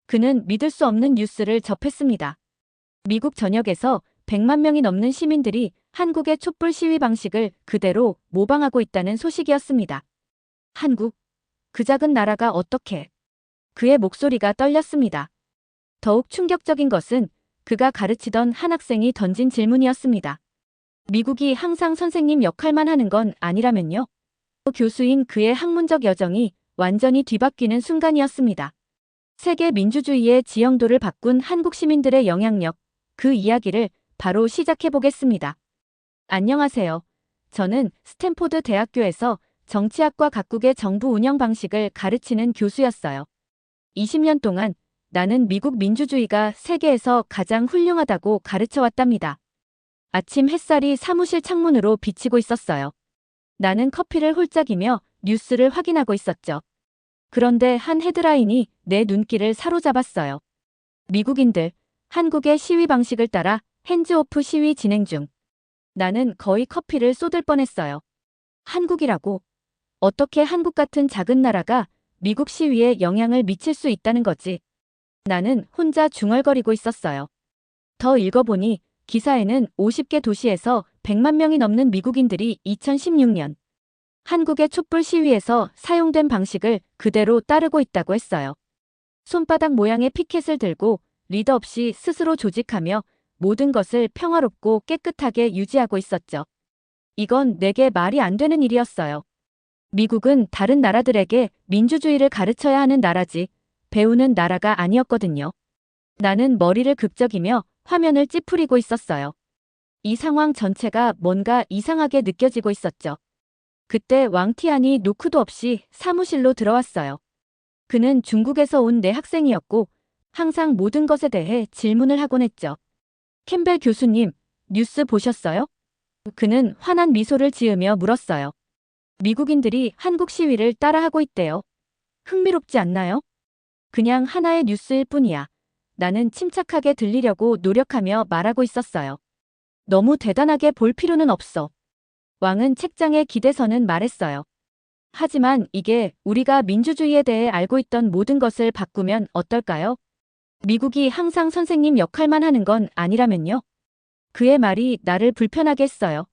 그는 믿을 수 없는 뉴스를 접했습니다. 미국 전역에서 100만 명이 넘는 시민들이 한국의 촛불 시위 방식을 그대로 모방하고 있다는 소식이었습니다. 한국, 그 작은 나라가 어떻게? 그의 목소리가 떨렸습니다. 더욱 충격적인 것은 그가 가르치던 한 학생이 던진 질문이었습니다. 미국이 항상 선생님 역할만 하는 건 아니라면요? 교수인 그의 학문적 여정이 완전히 뒤바뀌는 순간이었습니다. 세계 민주주의의 지형도를 바꾼 한국 시민들의 영향력, 그 이야기를 바로 시작해 보겠습니다. 안녕하세요. 저는 스탠포드 대학교에서 정치학과 각국의 정부 운영 방식을 가르치는 교수였어요. 20년 동안 나는 미국 민주주의가 세계에서 가장 훌륭하다고 가르쳐왔답니다. 아침 햇살이 사무실 창문으로 비치고 있었어요. 나는 커피를 홀짝이며 뉴스를 확인하고 있었죠. 그런데 한 헤드라인이 내 눈길을 사로잡았어요. 미국인들, 한국의 시위 방식을 따라 핸즈오프 시위 진행 중. 나는 거의 커피를 쏟을 뻔했어요. 한국이라고? 어떻게 한국 같은 작은 나라가 미국 시위에 영향을 미칠 수 있다는 거지? 나는 혼자 중얼거리고 있었어요. 더 읽어보니 기사에는 50개 도시에서 100만 명이 넘는 미국인들이 2016년 한국의 촛불 시위에서 사용된 방식을 그대로 따르고 있다고 했어요. 손바닥 모양의 피켓을 들고 리더 없이 스스로 조직하며 모든 것을 평화롭고 깨끗하게 유지하고 있었죠. 이건 내게 말이 안 되는 일이었어요. 미국은 다른 나라들에게 민주주의를 가르쳐야 하는 나라지 배우는 나라가 아니었거든요. 나는 머리를 극적이며 화면을 찌푸리고 있었어요. 이 상황 전체가 뭔가 이상하게 느껴지고 있었죠. 그때 왕티안이 노크도 없이 사무실로 들어왔어요. 그는 중국에서 온 내 학생이었고 항상 모든 것에 대해 질문을 하곤 했죠. 캠벨 교수님, 뉴스 보셨어요? 그는 환한 미소를 지으며 물었어요. 미국인들이 한국 시위를 따라하고 있대요. 흥미롭지 않나요? 그냥 하나의 뉴스일 뿐이야. 나는 침착하게 들리려고 노력하며 말하고 있었어요. 너무 대단하게 볼 필요는 없어. 왕은 책장에 기대서는 말했어요. 하지만 이게 우리가 민주주의에 대해 알고 있던 모든 것을 바꾸면 어떨까요? 미국이 항상 선생님 역할만 하는 건 아니라면요? 그의 말이 나를 불편하게 했어요.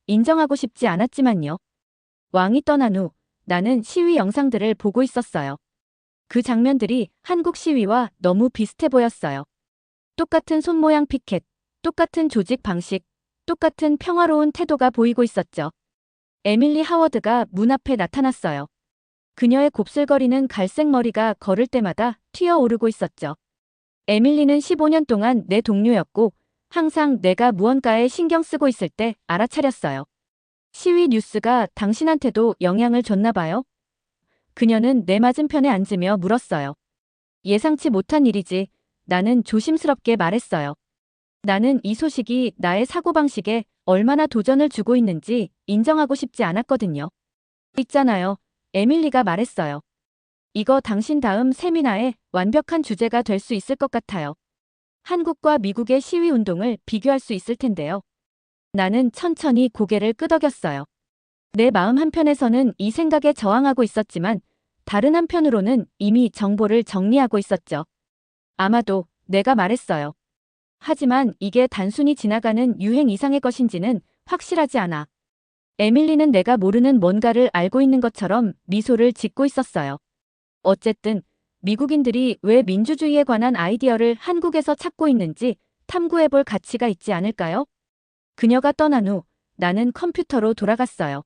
인정하고 싶지 않았지만요. 왕이 떠난 후 나는 시위 영상들을 보고 있었어요. 그 장면들이 한국 시위와 너무 비슷해 보였어요. 똑같은 손 모양 피켓, 똑같은 조직 방식, 똑같은 평화로운 태도가 보이고 있었죠. 에밀리 하워드가 문 앞에 나타났어요. 그녀의 곱슬거리는 갈색 머리가 걸을 때마다 튀어오르고 있었죠. 에밀리는 15년 동안 내 동료였고 항상 내가 무언가에 신경 쓰고 있을 때 알아차렸어요. 시위 뉴스가 당신한테도 영향을 줬나 봐요? 그녀는 내 맞은편에 앉으며 물었어요. 예상치 못한 일이지. 나는 조심스럽게 말했어요. 나는 이 소식이 나의 사고방식에 얼마나 도전을 주고 있는지 인정하고 싶지 않았거든요. 있잖아요. 에밀리가 말했어요. 이거 당신 다음 세미나에 완벽한 주제가 될 수 있을 것 같아요. 한국과 미국의 시위 운동을 비교할 수 있을 텐데요. 나는 천천히 고개를 끄덕였어요. 내 마음 한편에서는 이 생각에 저항하고 있었지만 다른 한편으로는 이미 정보를 정리하고 있었죠. 아마도 내가 말했어요. 하지만 이게 단순히 지나가는 유행 이상의 것인지는 확실하지 않아. 에밀리는 내가 모르는 뭔가를 알고 있는 것처럼 미소를 짓고 있었어요. 어쨌든 미국인들이 왜 민주주의에 관한 아이디어를 한국에서 찾고 있는지 탐구해볼 가치가 있지 않을까요? 그녀가 떠난 후 나는 컴퓨터로 돌아갔어요.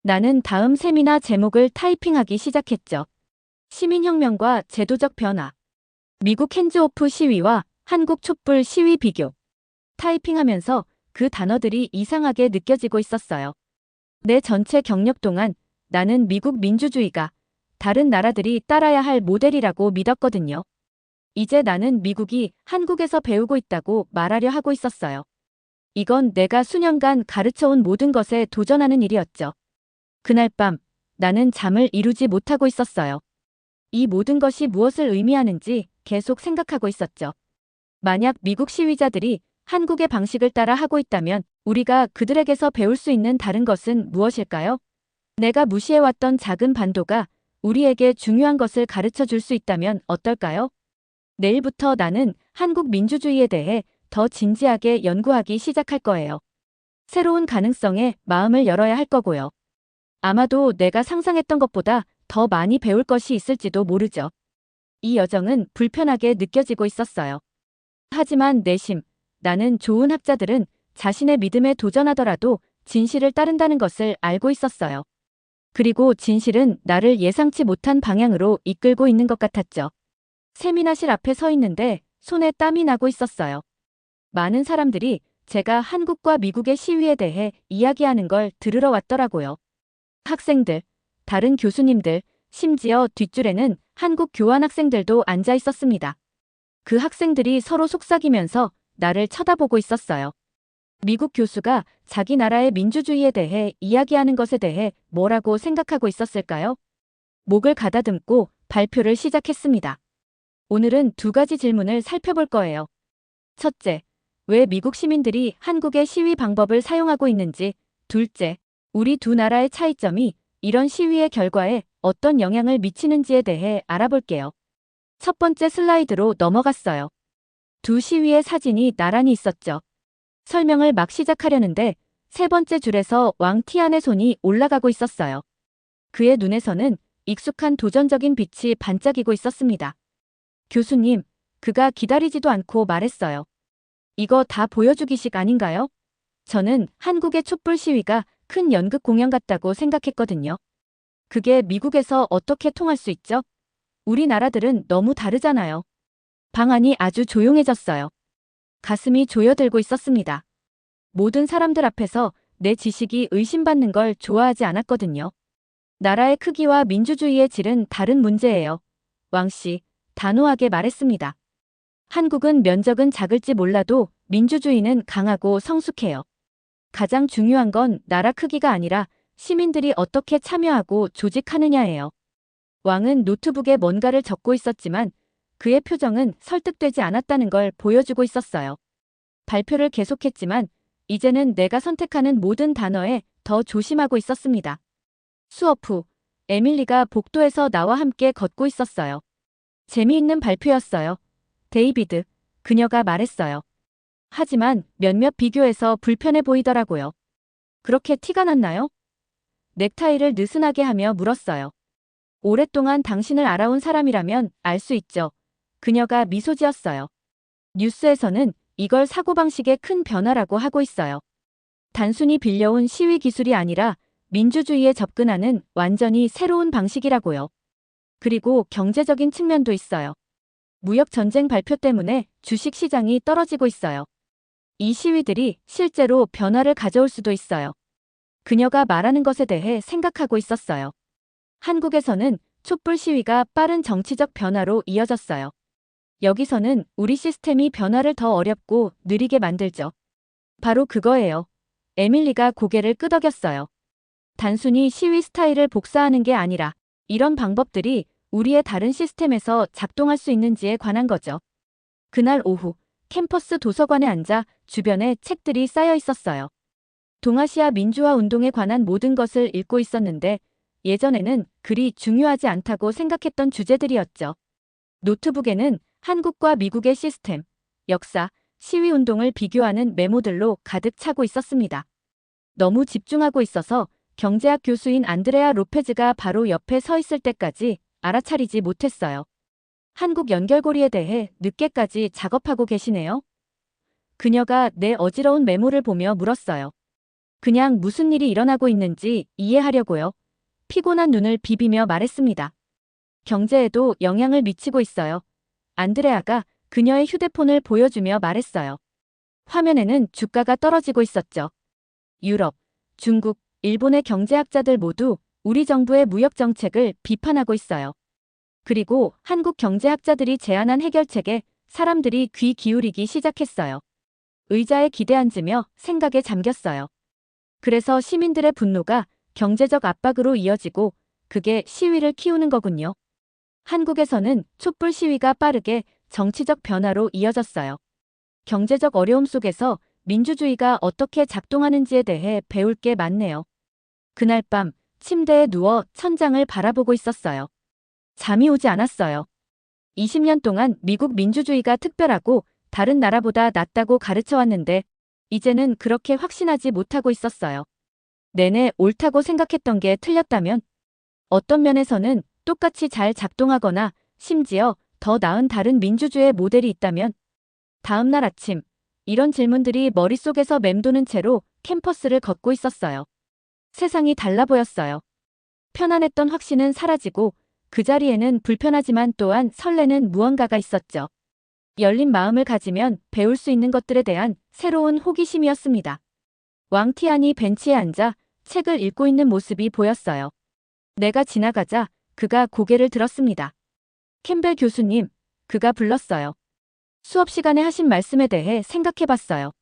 나는 다음 세미나 제목을 타이핑하기 시작했죠. 시민혁명과 제도적 변화. 미국 핸즈오프 시위와 한국 촛불 시위 비교. 타이핑하면서 그 단어들이 이상하게 느껴지고 있었어요. 내 전체 경력 동안 나는 미국 민주주의가 다른 나라들이 따라야 할 모델이라고 믿었거든요. 이제 나는 미국이 한국에서 배우고 있다고 말하려 하고 있었어요. 이건 내가 수년간 가르쳐온 모든 것에 도전하는 일이었죠. 그날 밤 나는 잠을 이루지 못하고 있었어요. 이 모든 것이 무엇을 의미하는지 계속 생각하고 있었죠. 만약 미국 시위자들이 한국의 방식을 따라 하고 있다면 우리가 그들에게서 배울 수 있는 다른 것은 무엇일까요? 내가 무시해왔던 작은 반도가 우리에게 중요한 것을 가르쳐 줄 수 있다면 어떨까요? 내일부터 나는 한국 민주주의에 대해 더 진지하게 연구하기 시작할 거예요. 새로운 가능성에 마음을 열어야 할 거고요. 아마도 내가 상상했던 것보다 더 많이 배울 것이 있을지도 모르죠. 이 여정은 불편하게 느껴지고 있었어요. 하지만 내심, 나는 좋은 학자들은 자신의 믿음에 도전하더라도 진실을 따른다는 것을 알고 있었어요. 그리고 진실은 나를 예상치 못한 방향으로 이끌고 있는 것 같았죠. 세미나실 앞에 서 있는데 손에 땀이 나고 있었어요. 많은 사람들이 제가 한국과 미국의 시위에 대해 이야기하는 걸 들으러 왔더라고요. 학생들, 다른 교수님들, 심지어 뒷줄에는 한국 교환학생들도 앉아 있었습니다. 그 학생들이 서로 속삭이면서 나를 쳐다보고 있었어요. 미국 교수가 자기 나라의 민주주의에 대해 이야기하는 것에 대해 뭐라고 생각하고 있었을까요? 목을 가다듬고 발표를 시작했습니다. 오늘은 두 가지 질문을 살펴볼 거예요. 첫째, 왜 미국 시민들이 한국의 시위 방법을 사용하고 있는지. 둘째, 우리 두 나라의 차이점이 이런 시위의 결과에 어떤 영향을 미치는지에 대해 알아볼게요. 첫 번째 슬라이드로 넘어갔어요. 두 시위의 사진이 나란히 있었죠. 설명을 막 시작하려는데 세 번째 줄에서 왕 티안의 손이 올라가고 있었어요. 그의 눈에서는 익숙한 도전적인 빛이 반짝이고 있었습니다. 교수님, 그가 기다리지도 않고 말했어요. 이거 다 보여주기식 아닌가요? 저는 한국의 촛불 시위가 큰 연극 공연 같다고 생각했거든요. 그게 미국에서 어떻게 통할 수 있죠? 우리나라들은 너무 다르잖아요. 방 안이 아주 조용해졌어요. 가슴이 조여들고 있었습니다. 모든 사람들 앞에서 내 지식이 의심받는 걸 좋아하지 않았거든요. 나라의 크기와 민주주의의 질은 다른 문제예요. 왕씨, 단호하게 말했습니다. 한국은 면적은 작을지 몰라도 민주주의는 강하고 성숙해요. 가장 중요한 건 나라 크기가 아니라 시민들이 어떻게 참여하고 조직하느냐예요. 왕은 노트북에 뭔가를 적고 있었지만 그의 표정은 설득되지 않았다는 걸 보여주고 있었어요. 발표를 계속했지만 이제는 내가 선택하는 모든 단어에 더 조심하고 있었습니다. 수업 후 에밀리가 복도에서 나와 함께 걷고 있었어요. 재미있는 발표였어요. 데이비드, 그녀가 말했어요. 하지만 몇몇 비교에서 불편해 보이더라고요. 그렇게 티가 났나요? 넥타이를 느슨하게 하며 물었어요. 오랫동안 당신을 알아온 사람이라면 알 수 있죠. 그녀가 미소 지었어요. 뉴스에서는 이걸 사고방식의 큰 변화라고 하고 있어요. 단순히 빌려온 시위 기술이 아니라 민주주의에 접근하는 완전히 새로운 방식이라고요. 그리고 경제적인 측면도 있어요. 무역전쟁 발표 때문에 주식 시장이 떨어지고 있어요. 이 시위들이 실제로 변화를 가져올 수도 있어요. 그녀가 말하는 것에 대해 생각하고 있었어요. 한국에서는 촛불 시위가 빠른 정치적 변화로 이어졌어요. 여기서는 우리 시스템이 변화를 더 어렵고 느리게 만들죠. 바로 그거예요. 에밀리가 고개를 끄덕였어요. 단순히 시위 스타일을 복사하는 게 아니라 이런 방법들이 우리의 다른 시스템에서 작동할 수 있는지에 관한 거죠. 그날 오후 캠퍼스 도서관에 앉아 주변에 책들이 쌓여 있었어요. 동아시아 민주화 운동에 관한 모든 것을 읽고 있었는데 예전에는 그리 중요하지 않다고 생각했던 주제들이었죠. 노트북에는 한국과 미국의 시스템, 역사, 시위 운동을 비교하는 메모들로 가득 차고 있었습니다. 너무 집중하고 있어서 경제학 교수인 안드레아 로페즈가 바로 옆에 서 있을 때까지 알아차리지 못했어요. 한국 연결고리에 대해 늦게까지 작업하고 계시네요. 그녀가 내 어지러운 메모를 보며 물었어요. 그냥 무슨 일이 일어나고 있는지 이해하려고요. 피곤한 눈을 비비며 말했습니다. 경제에도 영향을 미치고 있어요. 안드레아가 그녀의 휴대폰을 보여주며 말했어요. 화면에는 주가가 떨어지고 있었죠. 유럽, 중국, 일본의 경제학자들 모두 우리 정부의 무역 정책을 비판하고 있어요. 그리고 한국 경제학자들이 제안한 해결책에 사람들이 귀 기울이기 시작했어요. 의자에 기대앉으며 생각에 잠겼어요. 그래서 시민들의 분노가 경제적 압박으로 이어지고 그게 시위를 키우는 거군요. 한국에서는 촛불 시위가 빠르게 정치적 변화로 이어졌어요. 경제적 어려움 속에서 민주주의가 어떻게 작동하는지에 대해 배울 게 많네요. 그날 밤 침대에 누워 천장을 바라보고 있었어요. 잠이 오지 않았어요. 20년 동안 미국 민주주의가 특별하고 다른 나라보다 낫다고 가르쳐왔는데 이제는 그렇게 확신하지 못하고 있었어요. 내내 옳다고 생각했던 게 틀렸다면 어떤 면에서는 똑같이 잘 작동하거나 심지어 더 나은 다른 민주주의 모델이 있다면 다음 날 아침 이런 질문들이 머릿속에서 맴도는 채로 캠퍼스를 걷고 있었어요. 세상이 달라 보였어요. 편안했던 확신은 사라지고 그 자리에는 불편하지만 또한 설레는 무언가가 있었죠. 열린 마음을 가지면 배울 수 있는 것들에 대한 새로운 호기심이었습니다. 왕티안이 벤치에 앉아 책을 읽고 있는 모습이 보였어요. 내가 지나가자 그가 고개를 들었습니다. 캠벨 교수님, 그가 불렀어요. 수업 시간에 하신 말씀에 대해 생각해봤어요.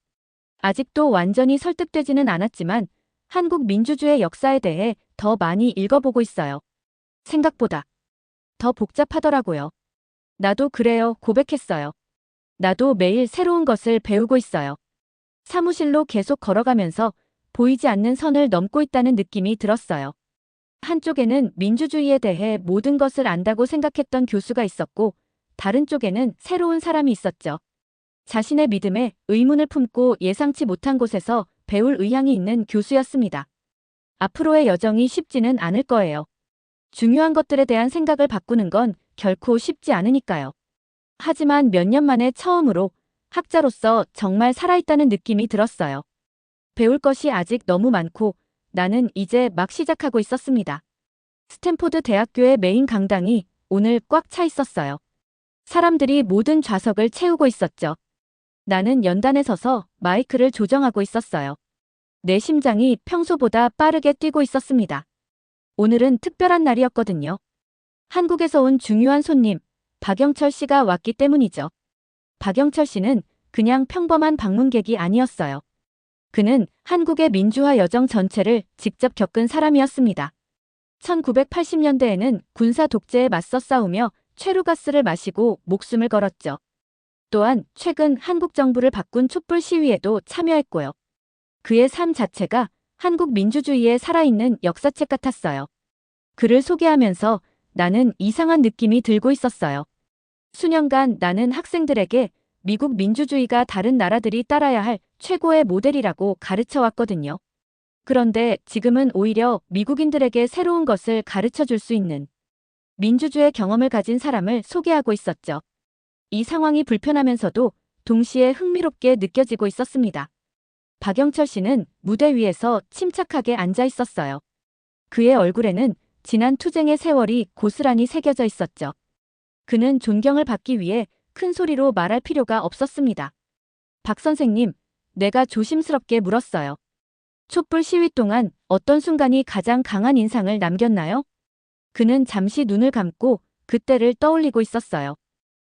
아직도 완전히 설득되지는 않았지만 한국 민주주의 역사에 대해 더 많이 읽어보고 있어요. 생각보다 더 복잡하더라고요. 나도 그래요, 고백했어요. 나도 매일 새로운 것을 배우고 있어요. 사무실로 계속 걸어가면서 보이지 않는 선을 넘고 있다는 느낌이 들었어요. 한쪽에는 민주주의에 대해 모든 것을 안다고 생각했던 교수가 있었고 다른 쪽에는 새로운 사람이 있었죠. 자신의 믿음에 의문을 품고 예상치 못한 곳에서 배울 의향이 있는 교수였습니다. 앞으로의 여정이 쉽지는 않을 거예요. 중요한 것들에 대한 생각을 바꾸는 건 결코 쉽지 않으니까요. 하지만 몇 년 만에 처음으로 학자로서 정말 살아있다는 느낌이 들었어요. 배울 것이 아직 너무 많고 나는 이제 막 시작하고 있었습니다. 스탠포드 대학교의 메인 강당이 오늘 꽉 차 있었어요. 사람들이 모든 좌석을 채우고 있었죠. 나는 연단에 서서 마이크를 조정하고 있었어요. 내 심장이 평소보다 빠르게 뛰고 있었습니다. 오늘은 특별한 날이었거든요. 한국에서 온 중요한 손님, 박영철 씨가 왔기 때문이죠. 박영철 씨는 그냥 평범한 방문객이 아니었어요. 그는 한국의 민주화 여정 전체를 직접 겪은 사람이었습니다. 1980년대에는 군사 독재에 맞서 싸우며 최루가스를 마시고 목숨을 걸었죠. 또한 최근 한국 정부를 바꾼 촛불 시위에도 참여했고요. 그의 삶 자체가 한국 민주주의의 살아있는 역사책 같았어요. 그를 소개하면서 나는 이상한 느낌이 들고 있었어요. 수년간 나는 학생들에게 미국 민주주의가 다른 나라들이 따라야 할 최고의 모델이라고 가르쳐 왔거든요. 그런데 지금은 오히려 미국인들에게 새로운 것을 가르쳐 줄 수 있는 민주주의 경험을 가진 사람을 소개하고 있었죠. 이 상황이 불편하면서도 동시에 흥미롭게 느껴지고 있었습니다. 박영철 씨는 무대 위에서 침착하게 앉아 있었어요. 그의 얼굴에는 지난 투쟁의 세월이 고스란히 새겨져 있었죠. 그는 존경을 받기 위해 큰 소리로 말할 필요가 없었습니다. 박 선생님, 내가 조심스럽게 물었어요. 촛불 시위 동안 어떤 순간이 가장 강한 인상을 남겼나요? 그는 잠시 눈을 감고 그때를 떠올리고 있었어요.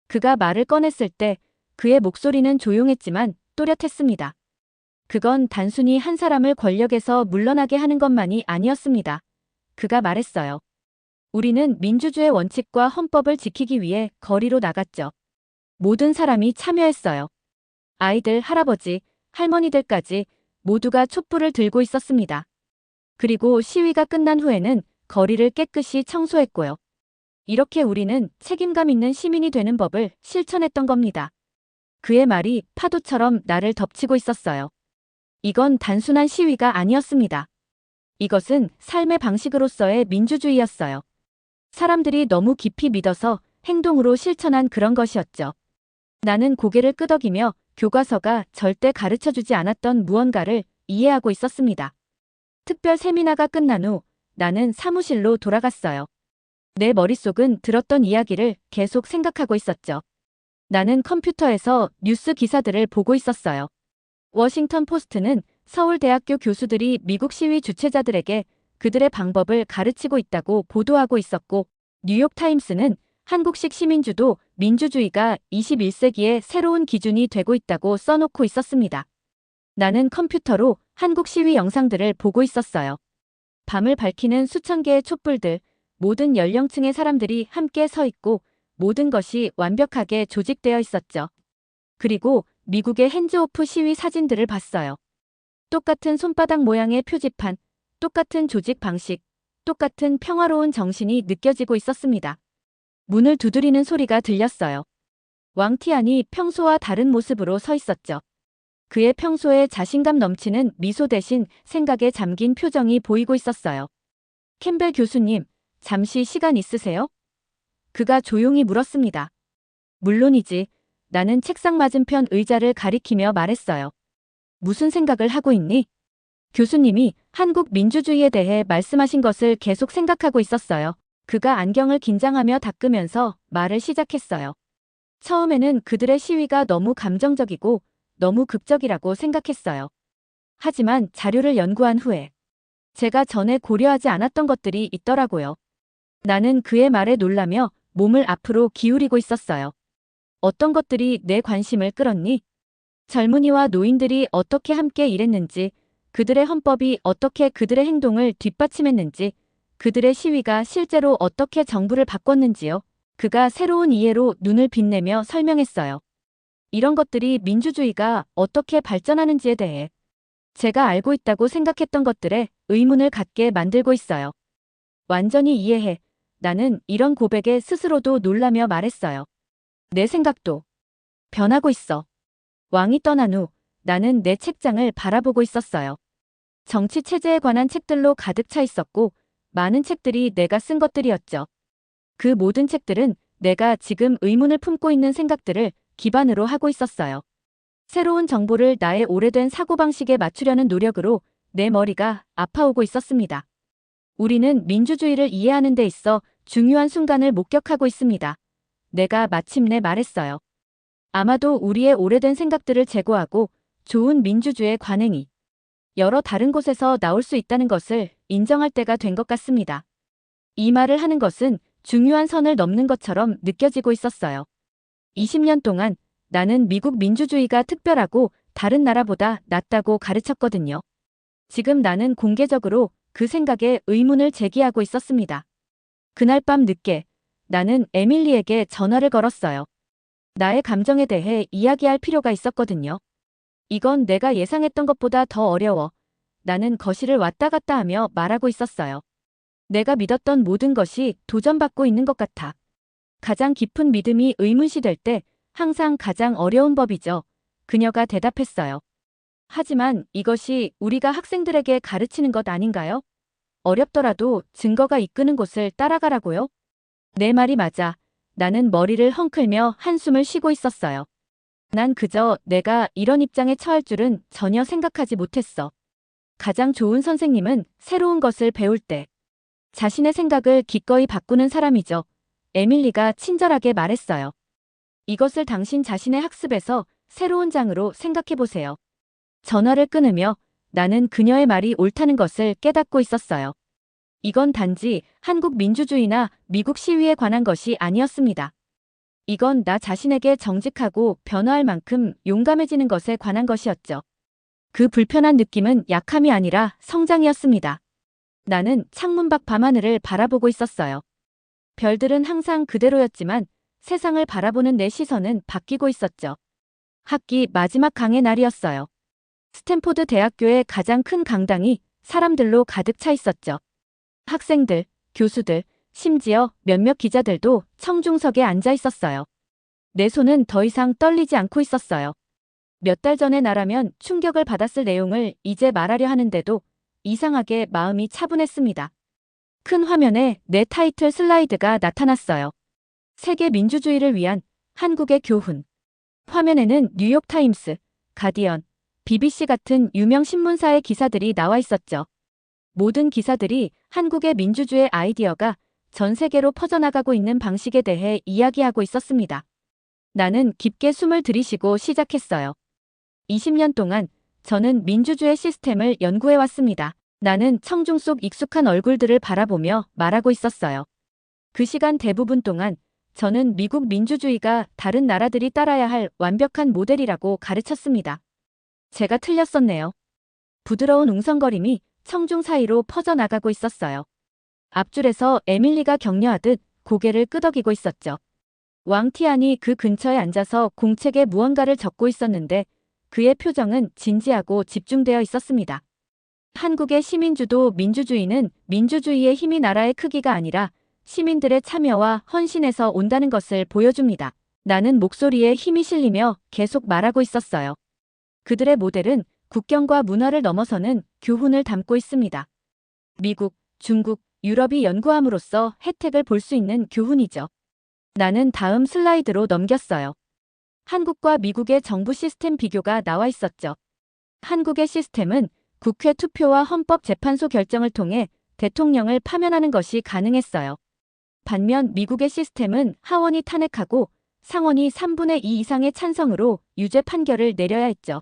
그가 말을 꺼냈을 때 그의 목소리는 조용했지만 또렷했습니다. 그건 단순히 한 사람을 권력에서 물러나게 하는 것만이 아니었습니다. 그가 말했어요. 우리는 민주주의 원칙과 헌법을 지키기 위해 거리로 나갔죠. 모든 사람이 참여했어요. 아이들, 할아버지, 할머니들까지 모두가 촛불을 들고 있었습니다. 그리고 시위가 끝난 후에는 거리를 깨끗이 청소했고요. 이렇게 우리는 책임감 있는 시민이 되는 법을 실천했던 겁니다. 그의 말이 파도처럼 나를 덮치고 있었어요. 이건 단순한 시위가 아니었습니다. 이것은 삶의 방식으로서의 민주주의였어요. 사람들이 너무 깊이 믿어서 행동으로 실천한 그런 것이었죠. 나는 고개를 끄덕이며 교과서가 절대 가르쳐주지 않았던 무언가를 이해하고 있었습니다. 특별 세미나가 끝난 후 나는 사무실로 돌아갔어요. 내 머릿속은 들었던 이야기를 계속 생각하고 있었죠. 나는 컴퓨터에서 뉴스 기사들을 보고 있었어요. 워싱턴 포스트는 서울대학교 교수들이 미국 시위 주최자들에게 그들의 방법을 가르치고 있다고 보도하고 있었고, 뉴욕타임스는 한국식 시민주도 민주주의가 21세기의 새로운 기준이 되고 있다고 써놓고 있었습니다. 나는 컴퓨터로 한국 시위 영상들을 보고 있었어요. 밤을 밝히는 수천 개의 촛불들, 모든 연령층의 사람들이 함께 서 있고 모든 것이 완벽하게 조직되어 있었죠. 그리고 미국의 핸즈오프 시위 사진들을 봤어요. 똑같은 손바닥 모양의 표지판, 똑같은 조직 방식, 똑같은 평화로운 정신이 느껴지고 있었습니다. 문을 두드리는 소리가 들렸어요. 왕티안이 평소와 다른 모습으로 서 있었죠. 그의 평소에 자신감 넘치는 미소 대신 생각에 잠긴 표정이 보이고 있었어요. 캠벨 교수님, 잠시 시간 있으세요? 그가 조용히 물었습니다. 물론이지. 나는 책상 맞은편 의자를 가리키며 말했어요. 무슨 생각을 하고 있니? 교수님이 한국 민주주의에 대해 말씀하신 것을 계속 생각하고 있었어요. 그가 안경을 긴장하며 닦으면서 말을 시작했어요. 처음에는 그들의 시위가 너무 감정적이고 너무 극적이라고 생각했어요. 하지만 자료를 연구한 후에 제가 전에 고려하지 않았던 것들이 있더라고요. 나는 그의 말에 놀라며 몸을 앞으로 기울이고 있었어요. 어떤 것들이 내 관심을 끌었니? 젊은이와 노인들이 어떻게 함께 일했는지, 그들의 헌법이 어떻게 그들의 행동을 뒷받침했는지, 그들의 시위가 실제로 어떻게 정부를 바꿨는지요. 그가 새로운 이해로 눈을 빛내며 설명했어요. 이런 것들이 민주주의가 어떻게 발전하는지에 대해 제가 알고 있다고 생각했던 것들에 의문을 갖게 만들고 있어요. 완전히 이해해. 나는 이런 고백에 스스로도 놀라며 말했어요. 내 생각도 변하고 있어. 왕이 떠난 후 나는 내 책장을 바라보고 있었어요. 정치 체제에 관한 책들로 가득 차 있었고 많은 책들이 내가 쓴 것들이었죠. 그 모든 책들은 내가 지금 의문을 품고 있는 생각들을 기반으로 하고 있었어요. 새로운 정보를 나의 오래된 사고방식에 맞추려는 노력으로 내 머리가 아파오고 있었습니다. 우리는 민주주의를 이해하는 데 있어 중요한 순간을 목격하고 있습니다. 내가 마침내 말했어요. 아마도 우리의 오래된 생각들을 제고하고 좋은 민주주의 관행이 여러 다른 곳에서 나올 수 있다는 것을 인정할 때가 된 것 같습니다. 이 말을 하는 것은 중요한 선을 넘는 것처럼 느껴지고 있었어요. 20년 동안 나는 미국 민주주의가 특별하고 다른 나라보다 낫다고 가르쳤거든요. 지금 나는 공개적으로 그 생각에 의문을 제기하고 있었습니다. 그날 밤 늦게 나는 에밀리에게 전화를 걸었어요. 나의 감정에 대해 이야기할 필요가 있었거든요. 이건 내가 예상했던 것보다 더 어려워. 나는 거실을 왔다 갔다 하며 말하고 있었어요. 내가 믿었던 모든 것이 도전받고 있는 것 같아. 가장 깊은 믿음이 의문시될 때 항상 가장 어려운 법이죠. 그녀가 대답했어요. 하지만 이것이 우리가 학생들에게 가르치는 것 아닌가요? 어렵더라도 증거가 이끄는 곳을 따라가라고요? 내 말이 맞아. 나는 머리를 헝클며 한숨을 쉬고 있었어요. 난 그저 내가 이런 입장에 처할 줄은 전혀 생각하지 못했어. 가장 좋은 선생님은 새로운 것을 배울 때 자신의 생각을 기꺼이 바꾸는 사람이죠. 에밀리가 친절하게 말했어요. 이것을 당신 자신의 학습에서 새로운 장으로 생각해보세요. 전화를 끊으며 나는 그녀의 말이 옳다는 것을 깨닫고 있었어요. 이건 단지 한국 민주주의나 미국 시위에 관한 것이 아니었습니다. 이건 나 자신에게 정직하고 변화할 만큼 용감해지는 것에 관한 것이었죠. 그 불편한 느낌은 약함이 아니라 성장이었습니다. 나는 창문 밖 밤하늘을 바라보고 있었어요. 별들은 항상 그대로였지만 세상을 바라보는 내 시선은 바뀌고 있었죠. 학기 마지막 강의 날이었어요. 스탠포드 대학교의 가장 큰 강당이 사람들로 가득 차 있었죠. 학생들, 교수들, 심지어 몇몇 기자들도 청중석에 앉아 있었어요. 내 손은 더 이상 떨리지 않고 있었어요. 몇 달 전의 나라면 충격을 받았을 내용을 이제 말하려 하는데도 이상하게 마음이 차분했습니다. 큰 화면에 내 타이틀 슬라이드가 나타났어요. 세계 민주주의를 위한 한국의 교훈. 화면에는 뉴욕타임스, 가디언, BBC 같은 유명 신문사의 기사들이 나와 있었죠. 모든 기사들이 한국의 민주주의 아이디어가 전 세계로 퍼져나가고 있는 방식에 대해 이야기하고 있었습니다. 나는 깊게 숨을 들이쉬고 시작했어요. 20년 동안 저는 민주주의 시스템을 연구해왔습니다. 나는 청중 속 익숙한 얼굴들을 바라보며 말하고 있었어요. 그 시간 대부분 동안 저는 미국 민주주의가 다른 나라들이 따라야 할 완벽한 모델이라고 가르쳤습니다. 제가 틀렸었네요. 부드러운 웅성거림이 청중 사이로 퍼져나가고 있었어요. 앞줄에서 에밀리가 격려하듯 고개를 끄덕이고 있었죠. 왕티안이 그 근처에 앉아서 공책에 무언가를 적고 있었는데 그의 표정은 진지하고 집중되어 있었습니다. 한국의 시민주도 민주주의는 민주주의의 힘이 나라의 크기가 아니라 시민들의 참여와 헌신에서 온다는 것을 보여줍니다. 나는 목소리에 힘이 실리며 계속 말하고 있었어요. 그들의 모델은 국경과 문화를 넘어서는 교훈을 담고 있습니다. 미국, 중국, 유럽이 연구함으로써 혜택을 볼 수 있는 교훈이죠. 나는 다음 슬라이드로 넘겼어요. 한국과 미국의 정부 시스템 비교가 나와 있었죠. 한국의 시스템은 국회 투표와 헌법재판소 결정을 통해 대통령을 파면하는 것이 가능했어요. 반면 미국의 시스템은 하원이 탄핵하고 상원이 3분의 2 이상의 찬성으로 유죄 판결을 내려야 했죠.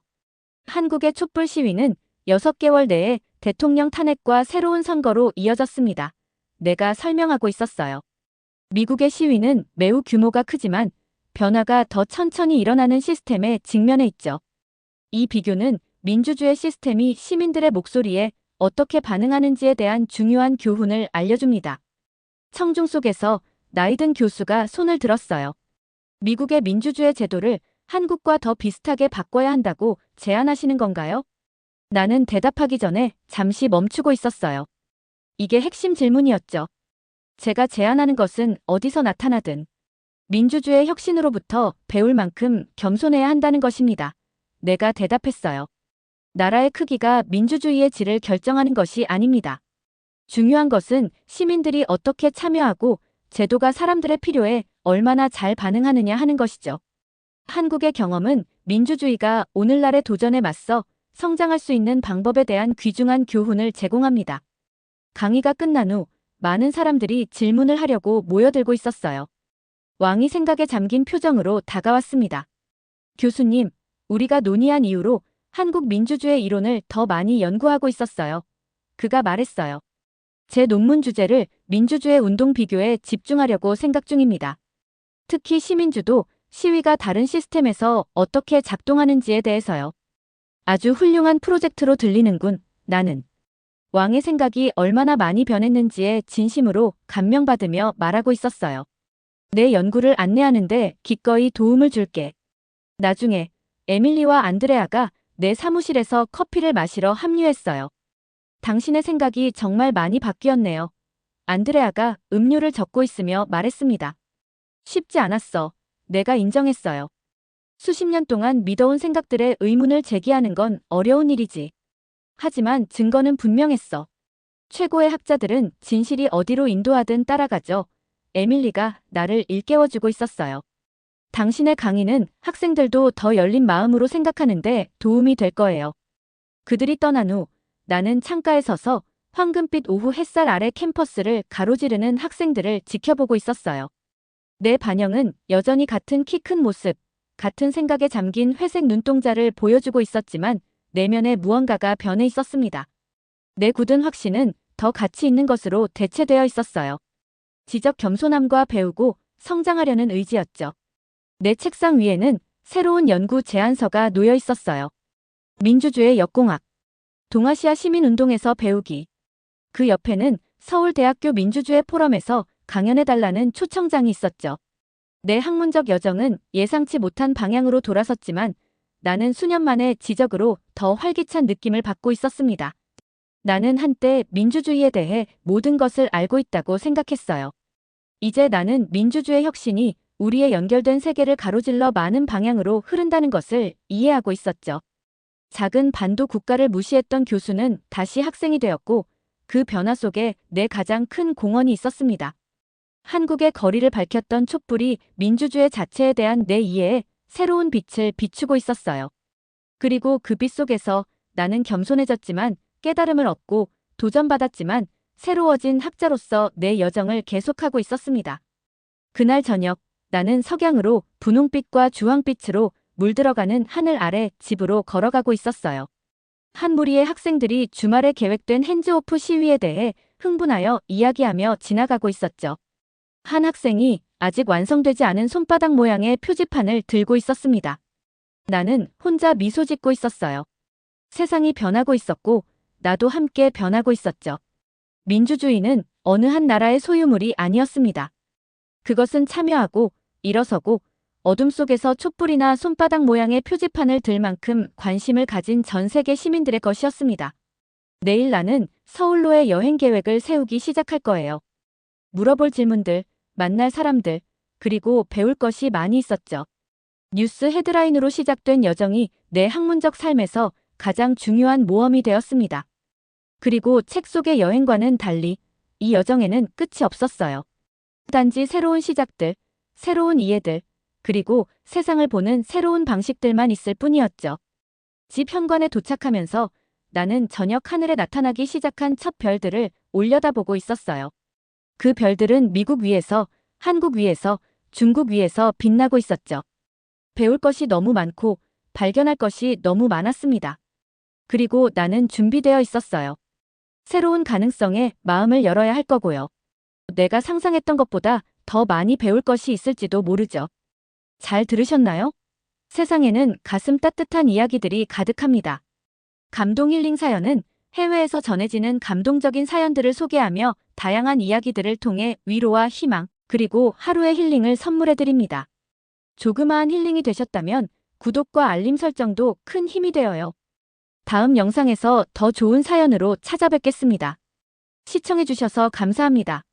한국의 촛불 시위는 6개월 내에 대통령 탄핵과 새로운 선거로 이어졌습니다. 내가 설명하고 있었어요. 미국의 시위는 매우 규모가 크지만 변화가 더 천천히 일어나는 시스템에 직면해 있죠. 이 비교는 민주주의 시스템이 시민들의 목소리에 어떻게 반응하는지에 대한 중요한 교훈을 알려줍니다. 청중 속에서 나이든 교수가 손을 들었어요. 미국의 민주주의 제도를 한국과 더 비슷하게 바꿔야 한다고 제안하시는 건가요? 나는 대답하기 전에 잠시 멈추고 있었어요. 이게 핵심 질문이었죠. 제가 제안하는 것은 어디서 나타나든 민주주의 혁신으로부터 배울 만큼 겸손해야 한다는 것입니다. 내가 대답했어요. 나라의 크기가 민주주의의 질을 결정하는 것이 아닙니다. 중요한 것은 시민들이 어떻게 참여하고 제도가 사람들의 필요에 얼마나 잘 반응하느냐 하는 것이죠. 한국의 경험은 민주주의가 오늘날의 도전에 맞서 성장할 수 있는 방법에 대한 귀중한 교훈을 제공합니다. 강의가 끝난 후 많은 사람들이 질문을 하려고 모여들고 있었어요. 왕이 생각에 잠긴 표정으로 다가왔습니다. 교수님, 우리가 논의한 이후로 한국 민주주의 이론을 더 많이 연구하고 있었어요. 그가 말했어요. 제 논문 주제를 민주주의 운동 비교에 집중하려고 생각 중입니다. 특히 시민주도, 시위가 다른 시스템에서 어떻게 작동하는지에 대해서요. 아주 훌륭한 프로젝트로 들리는군. 나는 왕의 생각이 얼마나 많이 변했는지에 진심으로 감명받으며 말하고 있었어요. 내 연구를 안내하는데 기꺼이 도움을 줄게. 나중에 에밀리와 안드레아가 내 사무실에서 커피를 마시러 합류했어요. 당신의 생각이 정말 많이 바뀌었네요. 안드레아가 음료를 적고 있으며 말했습니다. 쉽지 않았어. 내가 인정했어요. 수십 년 동안 믿어온 생각들의 의문을 제기하는 건 어려운 일이지. 하지만 증거는 분명했어. 최고의 학자들은 진실이 어디로 인도하든 따라가죠. 에밀리가 나를 일깨워주고 있었어요. 당신의 강의는 학생들도 더 열린 마음으로 생각하는데 도움이 될 거예요. 그들이 떠난 후 나는 창가에 서서 황금빛 오후 햇살 아래 캠퍼스를 가로지르는 학생들을 지켜보고 있었어요. 내 반영은 여전히 같은 키 큰 모습, 같은 생각에 잠긴 회색 눈동자를 보여주고 있었지만 내면에 무언가가 변해 있었습니다. 내 굳은 확신은 더 가치 있는 것으로 대체되어 있었어요. 지적 겸손함과 배우고 성장하려는 의지였죠. 내 책상 위에는 새로운 연구 제안서가 놓여 있었어요. 민주주의 역공학, 동아시아 시민운동에서 배우기. 그 옆에는 서울대학교 민주주의 포럼에서 강연해달라는 초청장이 있었죠. 내 학문적 여정은 예상치 못한 방향으로 돌아섰지만 나는 수년 만에 지적으로 더 활기찬 느낌을 받고 있었습니다. 나는 한때 민주주의에 대해 모든 것을 알고 있다고 생각했어요. 이제 나는 민주주의 혁신이 우리의 연결된 세계를 가로질러 많은 방향으로 흐른다는 것을 이해하고 있었죠. 작은 반도 국가를 무시했던 교수는 다시 학생이 되었고 그 변화 속에 내 가장 큰 공헌이 있었습니다. 한국의 거리를 밝혔던 촛불이 민주주의 자체에 대한 내 이해에 새로운 빛을 비추고 있었어요. 그리고 그 빛 속에서 나는 겸손해졌지만 깨달음을 얻고 도전받았지만 새로워진 학자로서 내 여정을 계속하고 있었습니다. 그날 저녁 나는 석양으로 분홍빛과 주황빛으로 물들어가는 하늘 아래 집으로 걸어가고 있었어요. 한 무리의 학생들이 주말에 계획된 핸즈오프 시위에 대해 흥분하여 이야기하며 지나가고 있었죠. 한 학생이 아직 완성되지 않은 손바닥 모양의 표지판을 들고 있었습니다. 나는 혼자 미소 짓고 있었어요. 세상이 변하고 있었고 나도 함께 변하고 있었죠. 민주주의는 어느 한 나라의 소유물이 아니었습니다. 그것은 참여하고 일어서고 어둠 속에서 촛불이나 손바닥 모양의 표지판을 들 만큼 관심을 가진 전 세계 시민들의 것이었습니다. 내일 나는 서울로의 여행 계획을 세우기 시작할 거예요. 물어볼 질문들, 만날 사람들, 그리고 배울 것이 많이 있었죠. 뉴스 헤드라인으로 시작된 여정이 내 학문적 삶에서 가장 중요한 모험이 되었습니다. 그리고 책 속의 여행과는 달리 이 여정에는 끝이 없었어요. 단지 새로운 시작들, 새로운 이해들, 그리고 세상을 보는 새로운 방식들만 있을 뿐이었죠. 집 현관에 도착하면서 나는 저녁 하늘에 나타나기 시작한 첫 별들을 올려다보고 있었어요. 그 별들은 미국 위에서, 한국 위에서, 중국 위에서 빛나고 있었죠. 배울 것이 너무 많고 발견할 것이 너무 많았습니다. 그리고 나는 준비되어 있었어요. 새로운 가능성에 마음을 열어야 할 거고요. 내가 상상했던 것보다 더 많이 배울 것이 있을지도 모르죠. 잘 들으셨나요? 세상에는 가슴 따뜻한 이야기들이 가득합니다. 감동 힐링 사연은 해외에서 전해지는 감동적인 사연들을 소개하며 다양한 이야기들을 통해 위로와 희망, 그리고 하루의 힐링을 선물해드립니다. 조그마한 힐링이 되셨다면 구독과 알림 설정도 큰 힘이 되어요. 다음 영상에서 더 좋은 사연으로 찾아뵙겠습니다. 시청해주셔서 감사합니다.